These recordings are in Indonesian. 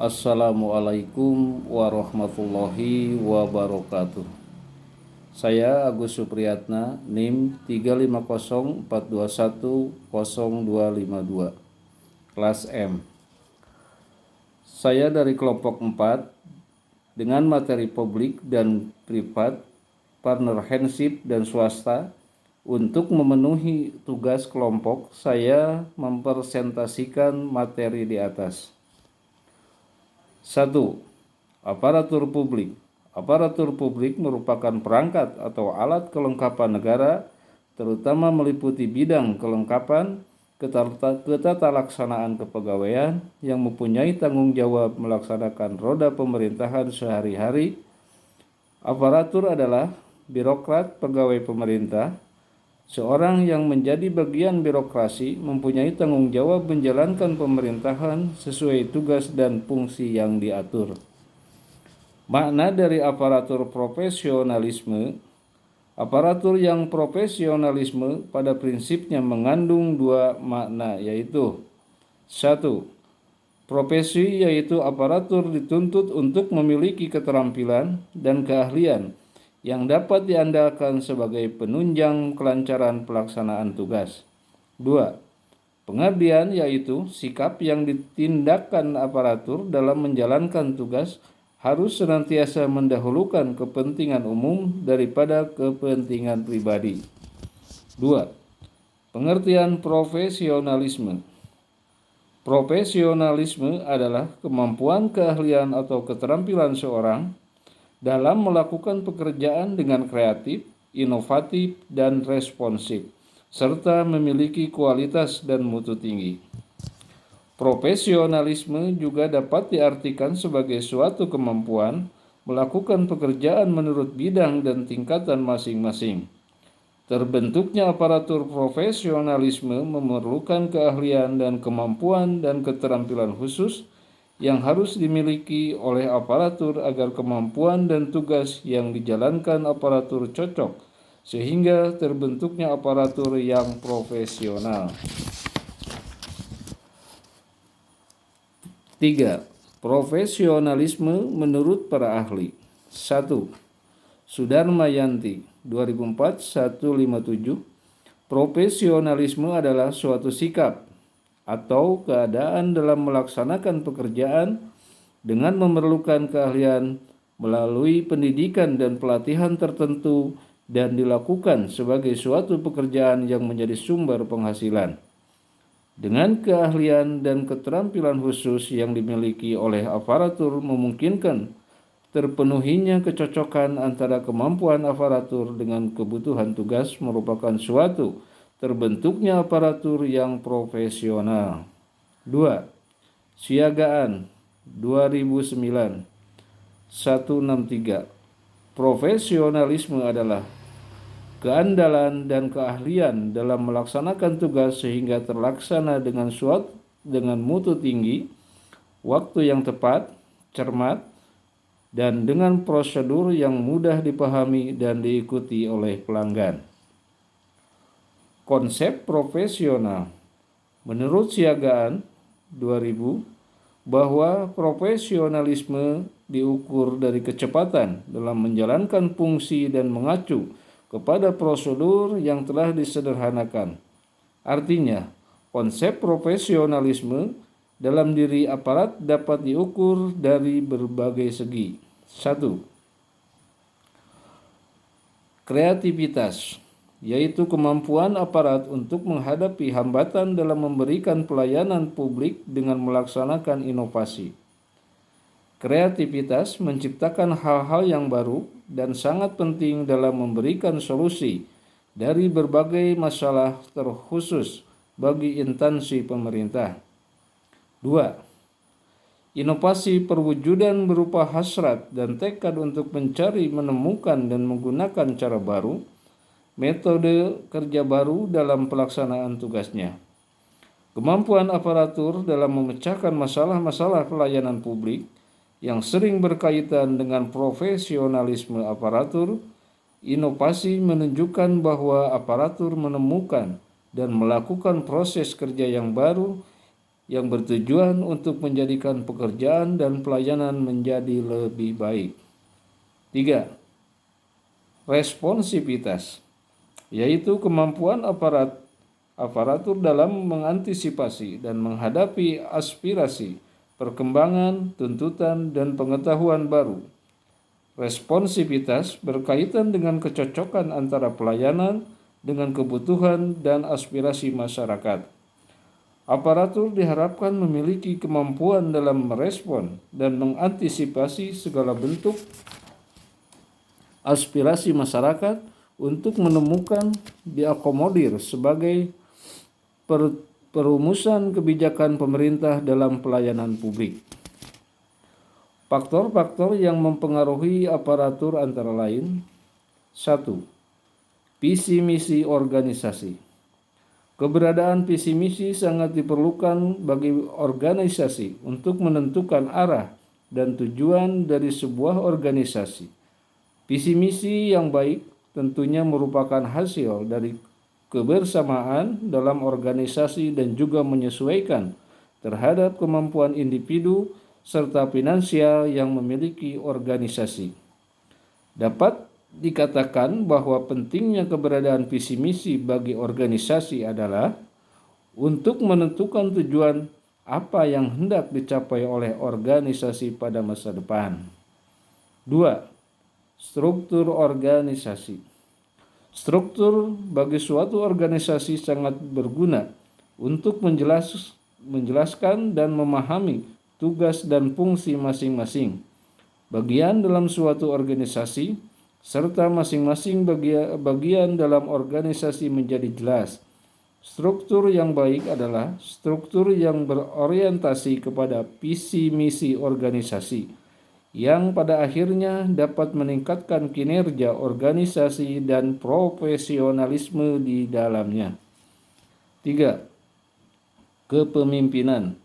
Assalamualaikum warahmatullahi wabarakatuh. Saya Agus Supriyatna, NIM 350421052, kelas M. Saya dari kelompok 4 dengan materi publik dan privat, partnership dan swasta. Untuk memenuhi tugas kelompok, saya mempresentasikan materi di atas. 1. Aparatur publik. Aparatur publik merupakan perangkat atau alat kelengkapan negara, terutama meliputi bidang kelengkapan, ketatalaksanaan kepegawaian yang mempunyai tanggung jawab melaksanakan roda pemerintahan sehari-hari. Aparatur adalah birokrat pegawai pemerintah. Seorang yang menjadi bagian birokrasi mempunyai tanggung jawab menjalankan pemerintahan sesuai tugas dan fungsi yang diatur. Makna dari aparatur profesionalisme. Aparatur yang profesionalisme pada prinsipnya mengandung dua makna, yaitu 1. Profesi yaitu aparatur dituntut untuk memiliki keterampilan dan keahlian yang dapat diandalkan sebagai penunjang kelancaran pelaksanaan tugas. 2. Pengabdian yaitu sikap yang ditindakkan aparatur dalam menjalankan tugas harus senantiasa mendahulukan kepentingan umum daripada kepentingan pribadi. 2. Pengertian profesionalisme. Profesionalisme adalah kemampuan, keahlian, atau keterampilan seorang dalam melakukan pekerjaan dengan kreatif, inovatif, dan responsif, serta memiliki kualitas dan mutu tinggi. Profesionalisme juga dapat diartikan sebagai suatu kemampuan melakukan pekerjaan menurut bidang dan tingkatan masing-masing. Terbentuknya aparatur profesionalisme memerlukan keahlian dan kemampuan dan keterampilan khusus yang harus dimiliki oleh aparatur agar kemampuan dan tugas yang dijalankan aparatur cocok, sehingga terbentuknya aparatur yang profesional. 3. Profesionalisme menurut para ahli. 1. Sudarmayanti, 2004-157. Profesionalisme adalah suatu sikap atau keadaan dalam melaksanakan pekerjaan dengan memerlukan keahlian melalui pendidikan dan pelatihan tertentu dan dilakukan sebagai suatu pekerjaan yang menjadi sumber penghasilan. Dengan keahlian dan keterampilan khusus yang dimiliki oleh aparatur memungkinkan terpenuhinya kecocokan antara kemampuan aparatur dengan kebutuhan tugas merupakan suatu terbentuknya aparatur yang profesional. 2. Siagaan, 2009, 163. Profesionalisme adalah keandalan dan keahlian dalam melaksanakan tugas sehingga terlaksana dengan mutu tinggi, waktu yang tepat, cermat, dan dengan prosedur yang mudah dipahami dan diikuti oleh pelanggan. Konsep profesional. Menurut Siagaan 2000, bahwa profesionalisme diukur dari kecepatan dalam menjalankan fungsi dan mengacu kepada prosedur yang telah disederhanakan. Artinya, konsep profesionalisme dalam diri aparat dapat diukur dari berbagai segi. 1. Kreativitas, yaitu kemampuan aparat untuk menghadapi hambatan dalam memberikan pelayanan publik dengan melaksanakan inovasi. Kreativitas menciptakan hal-hal yang baru dan sangat penting dalam memberikan solusi dari berbagai masalah terkhusus bagi instansi pemerintah. 2. Inovasi perwujudan berupa hasrat dan tekad untuk mencari, menemukan, dan menggunakan cara baru, metode kerja baru dalam pelaksanaan tugasnya. Kemampuan aparatur dalam memecahkan masalah-masalah pelayanan publik yang sering berkaitan dengan profesionalisme aparatur. Inovasi menunjukkan bahwa aparatur menemukan dan melakukan proses kerja yang baru yang bertujuan untuk menjadikan pekerjaan dan pelayanan menjadi lebih baik. 3. Responsivitas, yaitu kemampuan aparatur dalam mengantisipasi dan menghadapi aspirasi, perkembangan, tuntutan, dan pengetahuan baru. Responsivitas berkaitan dengan kecocokan antara pelayanan dengan kebutuhan dan aspirasi masyarakat. Aparatur diharapkan memiliki kemampuan dalam merespon dan mengantisipasi segala bentuk aspirasi masyarakat untuk menemukan diakomodir sebagai perumusan kebijakan pemerintah dalam pelayanan publik. Faktor-faktor yang mempengaruhi aparatur antara lain: 1. Visi misi organisasi. Keberadaan visi misi sangat diperlukan bagi organisasi untuk menentukan arah dan tujuan dari sebuah organisasi. Visi misi yang baik tentunya merupakan hasil dari kebersamaan dalam organisasi dan juga menyesuaikan terhadap kemampuan individu serta finansial yang memiliki organisasi. Dapat dikatakan bahwa pentingnya keberadaan visi misi bagi organisasi adalah untuk menentukan tujuan apa yang hendak dicapai oleh organisasi pada masa depan. 2. Struktur organisasi. Struktur bagi suatu organisasi sangat berguna untuk menjelaskan dan memahami tugas dan fungsi masing-masing bagian dalam suatu organisasi, serta masing-masing bagian dalam organisasi menjadi jelas. Struktur yang baik adalah struktur yang berorientasi kepada visi misi organisasi, yang pada akhirnya dapat meningkatkan kinerja organisasi dan profesionalisme di dalamnya. 3. Kepemimpinan.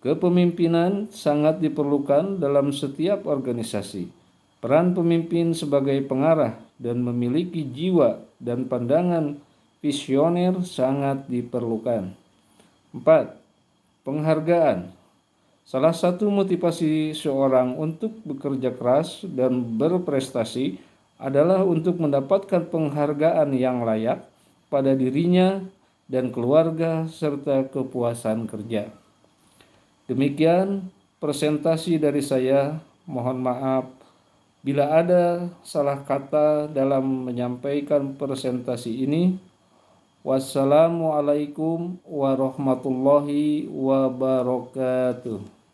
Kepemimpinan sangat diperlukan dalam setiap organisasi. Peran pemimpin sebagai pengarah dan memiliki jiwa dan pandangan visioner sangat diperlukan. 4. Penghargaan. Salah satu motivasi seorang untuk bekerja keras dan berprestasi adalah untuk mendapatkan penghargaan yang layak pada dirinya dan keluarga serta kepuasan kerja. Demikian presentasi dari saya. Mohon maaf bila ada salah kata dalam menyampaikan presentasi ini. Wassalamualaikum warahmatullahi wabarakatuh.